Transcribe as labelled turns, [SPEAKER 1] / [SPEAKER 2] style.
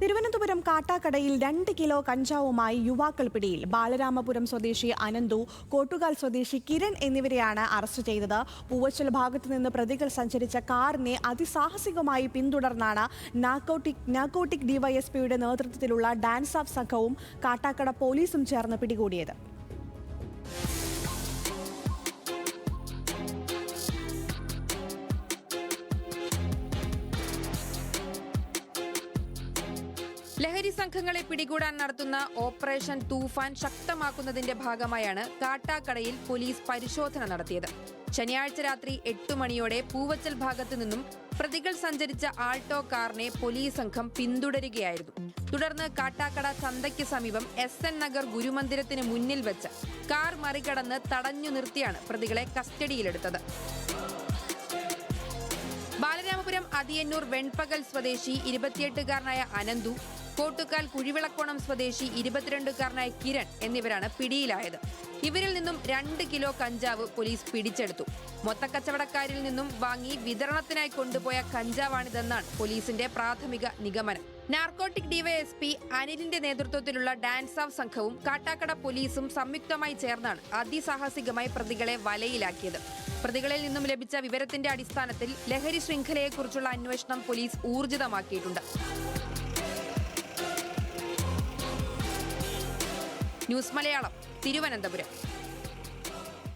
[SPEAKER 1] Thiruvananthapuram കാട്ടാക്കടയിൽ 2 kilo കഞ്ചാവുമായി യുവാക്കൾ പിടിയിൽ. ബാലരാമപുരം സ്വദേശി അനന്തു, കോട്ടുകാൽ സ്വദേശി കിരൺ എന്നിവരെയാണ് അറസ്റ്റ് ചെയ്തത്. പൂവച്ചൽ ഭാഗത്തു നിന്ന് പ്രതികൾ സഞ്ചരിച്ച കാറിനെ അതിസാഹസികമായി പിന്തുടർന്നാണ് നാർക്കോട്ടിക് ഡിവൈഎസ്പിയുടെ നേതൃത്വത്തിലുള്ള ഡാൻസ് ഓഫ് സംഘവും കാട്ടാക്കട പോലീസും ചേർന്ന് പിടികൂടിയത്.
[SPEAKER 2] ലഹരി സംഘങ്ങളെ പിടികൂടാൻ നടത്തുന്ന ഓപ്പറേഷൻ തൂഫാൻ ശക്തമാക്കുന്നതിന്റെ ഭാഗമായാണ് കാട്ടാക്കടയിൽ പോലീസ് പരിശോധന നടത്തിയത്. ശനിയാഴ്ച രാത്രി 8 മണിയോടെ പൂവച്ചൽ ഭാഗത്തു നിന്നും പ്രതികൾ സഞ്ചരിച്ച ആൾട്ടോ കാറിനെ പോലീസ് സംഘം പിന്തുടരുകയായിരുന്നു. തുടർന്ന് കാട്ടാക്കട ചന്തയ്ക്ക് സമീപം SN നഗർ ഗുരുമന്ദിരത്തിന് മുന്നിൽ വെച്ച് കാർ മറികടന്ന് തടഞ്ഞു നിർത്തിയാണ് പ്രതികളെ കസ്റ്റഡിയിലെടുത്തത്. ബാലരാമപുരം അതിയന്നൂർ വെൺപകൽ സ്വദേശി 28-കാരനായ അനന്തു, കോട്ടുകാൽ കുഴിവിളക്കോണം സ്വദേശി 22-കാരനായ കിരൺ എന്നിവരാണ് പിടിയിലായത്. ഇവരിൽ നിന്നും 2 കിലോ കഞ്ചാവ് പോലീസ് പിടിച്ചെടുത്തു. മൊത്തക്കച്ചവടക്കാരിൽ നിന്നും വാങ്ങി വിതരണത്തിനായി കൊണ്ടുപോയ കഞ്ചാവാണിതെന്നാണ് പോലീസിന്റെ പ്രാഥമിക നിഗമനം. നാർക്കോട്ടിക് ഡിവൈഎസ്പി അനിലിന്റെ നേതൃത്വത്തിലുള്ള ഡാൻസ് ഓഫ് സംഘവും കാട്ടാക്കട പോലീസും സംയുക്തമായി ചേർന്നാണ് അതിസാഹസികമായി പ്രതികളെ വലയിലാക്കിയത്. പ്രതികളിൽ നിന്നും ലഭിച്ച വിവരത്തിന്റെ അടിസ്ഥാനത്തിൽ ലഹരി ശൃംഖലയെക്കുറിച്ചുള്ള അന്വേഷണം പോലീസ് ഊർജിതമാക്കിയിട്ടുണ്ട്. ന്യൂസ് മലയാളം, തിരുവനന്തപുരം.